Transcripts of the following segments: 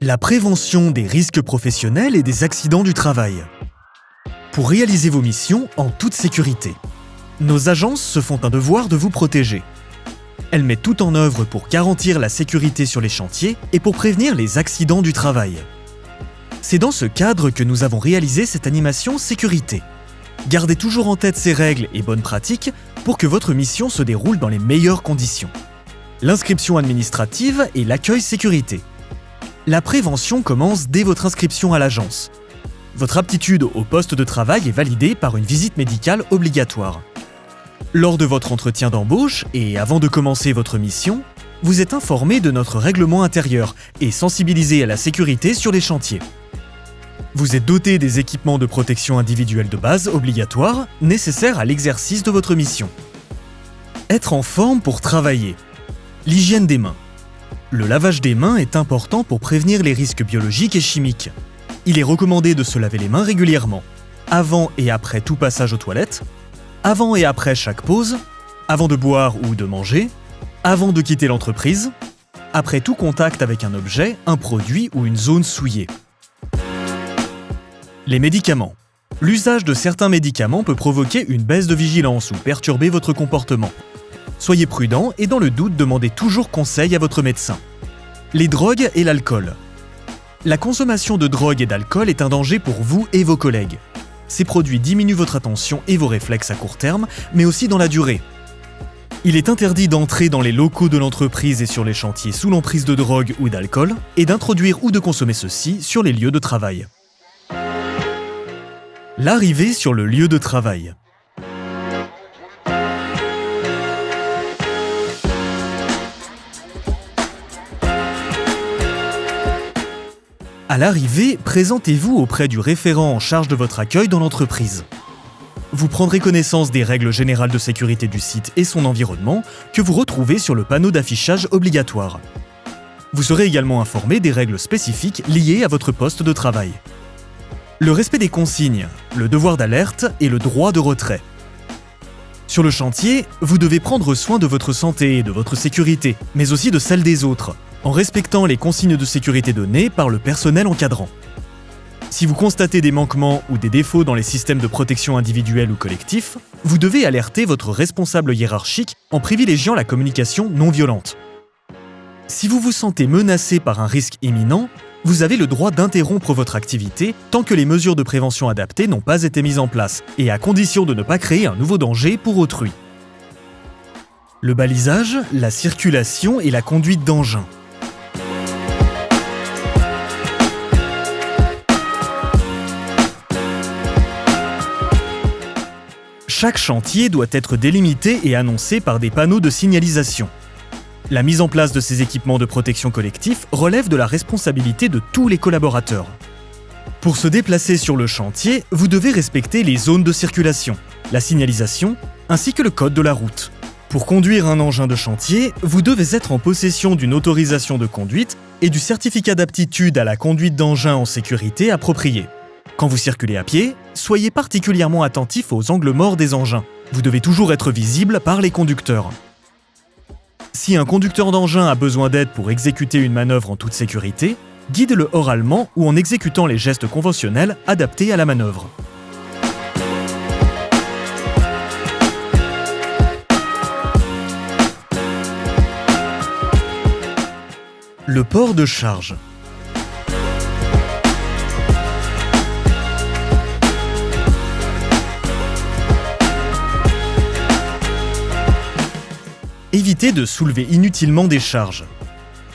La prévention des risques professionnels et des accidents du travail. Pour réaliser vos missions en toute sécurité, nos agences se font un devoir de vous protéger. Elles mettent tout en œuvre pour garantir la sécurité sur les chantiers et pour prévenir les accidents du travail. C'est dans ce cadre que nous avons réalisé cette animation sécurité. Gardez toujours en tête ces règles et bonnes pratiques pour que votre mission se déroule dans les meilleures conditions. L'inscription administrative et l'accueil sécurité. La prévention commence dès votre inscription à l'agence. Votre aptitude au poste de travail est validée par une visite médicale obligatoire. Lors de votre entretien d'embauche et avant de commencer votre mission, vous êtes informé de notre règlement intérieur et sensibilisé à la sécurité sur les chantiers. Vous êtes doté des équipements de protection individuelle de base obligatoires nécessaires à l'exercice de votre mission. Être en forme pour travailler. L'hygiène des mains. Le lavage des mains est important pour prévenir les risques biologiques et chimiques. Il est recommandé de se laver les mains régulièrement, avant et après tout passage aux toilettes, avant et après chaque pause, avant de boire ou de manger, avant de quitter l'entreprise, après tout contact avec un objet, un produit ou une zone souillée. Les médicaments. L'usage de certains médicaments peut provoquer une baisse de vigilance ou perturber votre comportement. Soyez prudent et dans le doute, demandez toujours conseil à votre médecin. Les drogues et l'alcool. La consommation de drogue et d'alcool est un danger pour vous et vos collègues. Ces produits diminuent votre attention et vos réflexes à court terme, mais aussi dans la durée. Il est interdit d'entrer dans les locaux de l'entreprise et sur les chantiers sous l'emprise de drogue ou d'alcool, et d'introduire ou de consommer ceux-ci sur les lieux de travail. L'arrivée sur le lieu de travail. À l'arrivée, présentez-vous auprès du référent en charge de votre accueil dans l'entreprise. Vous prendrez connaissance des règles générales de sécurité du site et son environnement que vous retrouvez sur le panneau d'affichage obligatoire. Vous serez également informé des règles spécifiques liées à votre poste de travail. Le respect des consignes, le devoir d'alerte et le droit de retrait. Sur le chantier, vous devez prendre soin de votre santé et de votre sécurité, mais aussi de celle des autres, en respectant les consignes de sécurité données par le personnel encadrant. Si vous constatez des manquements ou des défauts dans les systèmes de protection individuelle ou collectif, vous devez alerter votre responsable hiérarchique en privilégiant la communication non violente. Si vous vous sentez menacé par un risque imminent, vous avez le droit d'interrompre votre activité tant que les mesures de prévention adaptées n'ont pas été mises en place, et à condition de ne pas créer un nouveau danger pour autrui. Le balisage, la circulation et la conduite d'engins. Chaque chantier doit être délimité et annoncé par des panneaux de signalisation. La mise en place de ces équipements de protection collectif relève de la responsabilité de tous les collaborateurs. Pour se déplacer sur le chantier, vous devez respecter les zones de circulation, la signalisation, ainsi que le code de la route. Pour conduire un engin de chantier, vous devez être en possession d'une autorisation de conduite et du certificat d'aptitude à la conduite d'engin en sécurité approprié. Quand vous circulez à pied, soyez particulièrement attentif aux angles morts des engins. Vous devez toujours être visible par les conducteurs. Si un conducteur d'engin a besoin d'aide pour exécuter une manœuvre en toute sécurité, guidez-le oralement ou en exécutant les gestes conventionnels adaptés à la manœuvre. Le port de charge. Évitez de soulever inutilement des charges.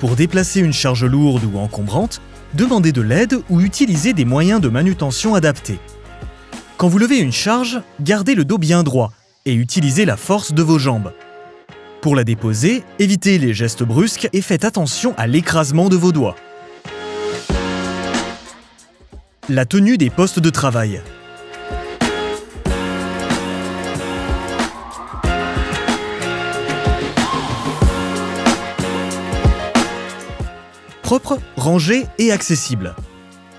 Pour déplacer une charge lourde ou encombrante, demandez de l'aide ou utilisez des moyens de manutention adaptés. Quand vous levez une charge, gardez le dos bien droit et utilisez la force de vos jambes. Pour la déposer, évitez les gestes brusques et faites attention à l'écrasement de vos doigts. La tenue des postes de travail. Propre, rangé et accessible.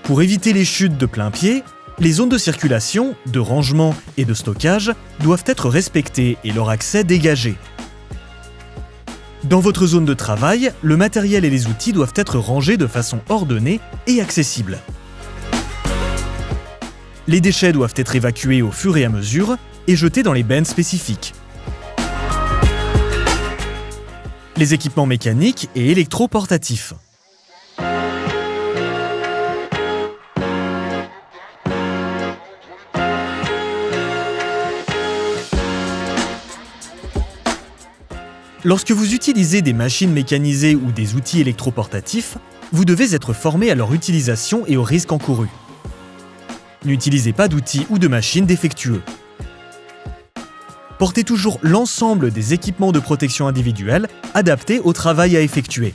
Pour éviter les chutes de plein pied, les zones de circulation, de rangement et de stockage doivent être respectées et leur accès dégagé. Dans votre zone de travail, le matériel et les outils doivent être rangés de façon ordonnée et accessible. Les déchets doivent être évacués au fur et à mesure et jetés dans les bennes spécifiques. Les équipements mécaniques et électroportatifs. Lorsque vous utilisez des machines mécanisées ou des outils électroportatifs, vous devez être formé à leur utilisation et aux risques encourus. N'utilisez pas d'outils ou de machines défectueux. Portez toujours l'ensemble des équipements de protection individuelle adaptés au travail à effectuer.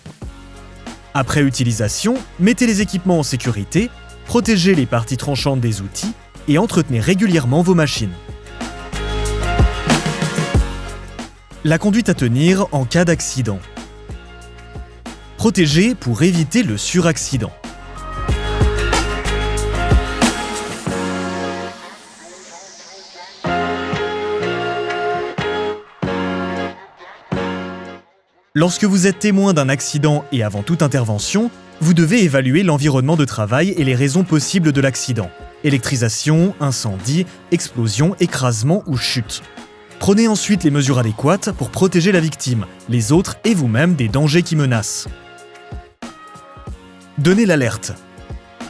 Après utilisation, mettez les équipements en sécurité, protégez les parties tranchantes des outils et entretenez régulièrement vos machines. La conduite à tenir en cas d'accident. Protégez pour éviter le suraccident. Lorsque vous êtes témoin d'un accident et avant toute intervention, vous devez évaluer l'environnement de travail et les raisons possibles de l'accident. Électrisation, incendie, explosion, écrasement ou chute. Prenez ensuite les mesures adéquates pour protéger la victime, les autres et vous-même des dangers qui menacent. Donnez l'alerte.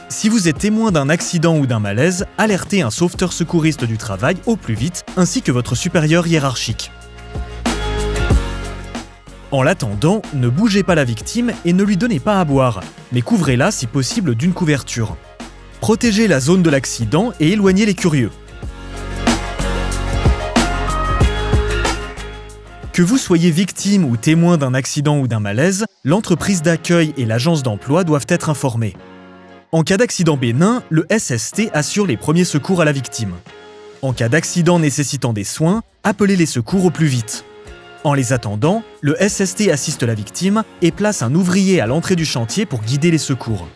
Si vous êtes témoin d'un accident ou d'un malaise, alertez un sauveteur secouriste du travail au plus vite, ainsi que votre supérieur hiérarchique. En l'attendant, ne bougez pas la victime et ne lui donnez pas à boire, mais couvrez-la si possible d'une couverture. Protégez la zone de l'accident et éloignez les curieux. Que vous soyez victime ou témoin d'un accident ou d'un malaise, l'entreprise d'accueil et l'agence d'emploi doivent être informés. En cas d'accident bénin, le SST assure les premiers secours à la victime. En cas d'accident nécessitant des soins, appelez les secours au plus vite. En les attendant, le SST assiste la victime et place un ouvrier à l'entrée du chantier pour guider les secours.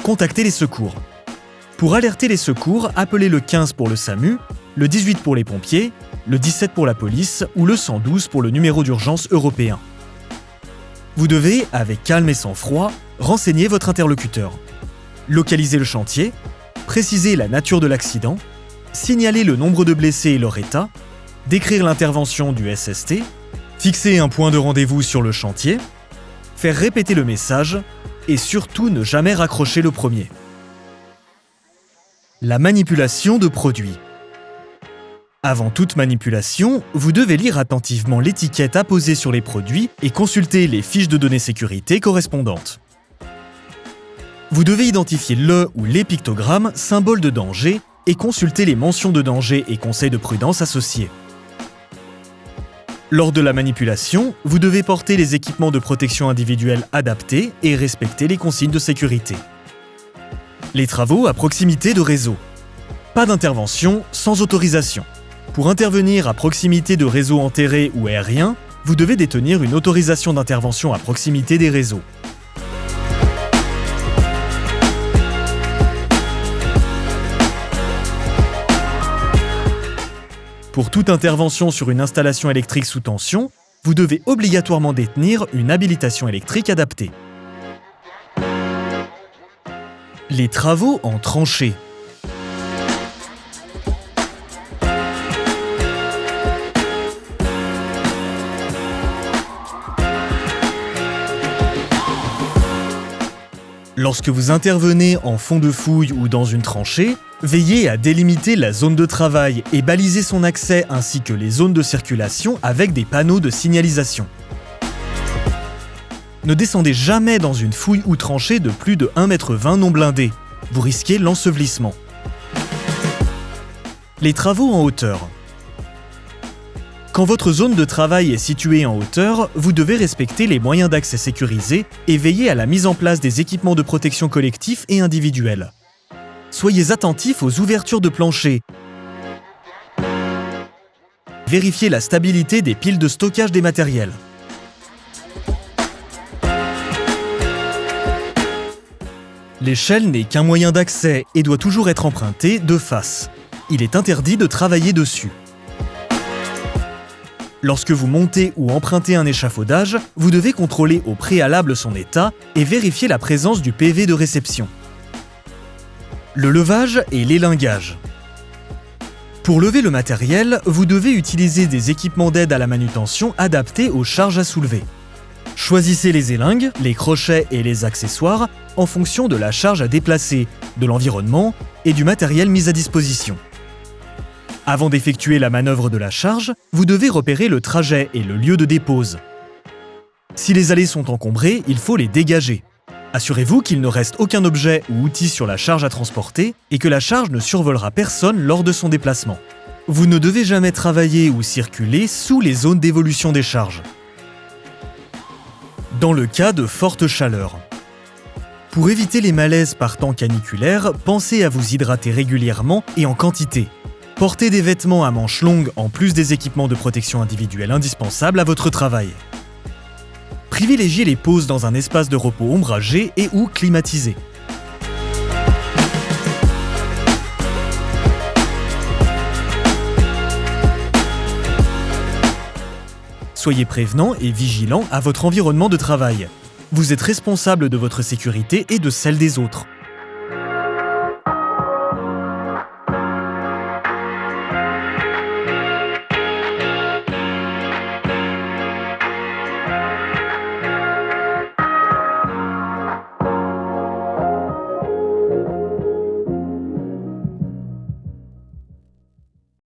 Contactez les secours. Pour alerter les secours, appelez le 15 pour le SAMU, le 18 pour les pompiers, le 17 pour la police ou le 112 pour le numéro d'urgence européen. Vous devez, avec calme et sang-froid, renseigner votre interlocuteur. Localiser le chantier, préciser la nature de l'accident, signaler le nombre de blessés et leur état, décrire l'intervention du SST, fixer un point de rendez-vous sur le chantier, faire répéter le message et surtout ne jamais raccrocher le premier. La manipulation de produits. Avant toute manipulation, vous devez lire attentivement l'étiquette apposée sur les produits et consulter les fiches de données sécurité correspondantes. Vous devez identifier le ou les pictogrammes, symboles de danger, et consulter les mentions de danger et conseils de prudence associés. Lors de la manipulation, vous devez porter les équipements de protection individuelle adaptés et respecter les consignes de sécurité. Les travaux à proximité de réseaux. Pas d'intervention sans autorisation. Pour intervenir à proximité de réseaux enterrés ou aériens, vous devez détenir une autorisation d'intervention à proximité des réseaux. Pour toute intervention sur une installation électrique sous tension, vous devez obligatoirement détenir une habilitation électrique adaptée. Les travaux en tranchée. Lorsque vous intervenez en fond de fouille ou dans une tranchée, veillez à délimiter la zone de travail et baliser son accès ainsi que les zones de circulation avec des panneaux de signalisation. Ne descendez jamais dans une fouille ou tranchée de plus de 1,20 m non blindé. Vous risquez l'ensevelissement. Les travaux en hauteur. Quand votre zone de travail est située en hauteur, vous devez respecter les moyens d'accès sécurisés et veiller à la mise en place des équipements de protection collectifs et individuels. Soyez attentifs aux ouvertures de plancher. Vérifiez la stabilité des piles de stockage des matériels. L'échelle n'est qu'un moyen d'accès et doit toujours être empruntée de face. Il est interdit de travailler dessus. Lorsque vous montez ou empruntez un échafaudage, vous devez contrôler au préalable son état et vérifier la présence du PV de réception. Le levage et l'élingage. Pour lever le matériel, vous devez utiliser des équipements d'aide à la manutention adaptés aux charges à soulever. Choisissez les élingues, les crochets et les accessoires en fonction de la charge à déplacer, de l'environnement et du matériel mis à disposition. Avant d'effectuer la manœuvre de la charge, vous devez repérer le trajet et le lieu de dépose. Si les allées sont encombrées, il faut les dégager. Assurez-vous qu'il ne reste aucun objet ou outil sur la charge à transporter et que la charge ne survolera personne lors de son déplacement. Vous ne devez jamais travailler ou circuler sous les zones d'évolution des charges. Dans le cas de forte chaleur. Pour éviter les malaises par temps caniculaire, pensez à vous hydrater régulièrement et en quantité. Portez des vêtements à manches longues en plus des équipements de protection individuelle indispensables à votre travail. Privilégiez les pauses dans un espace de repos ombragé et ou climatisé. Soyez prévenant et vigilant à votre environnement de travail. Vous êtes responsable de votre sécurité et de celle des autres.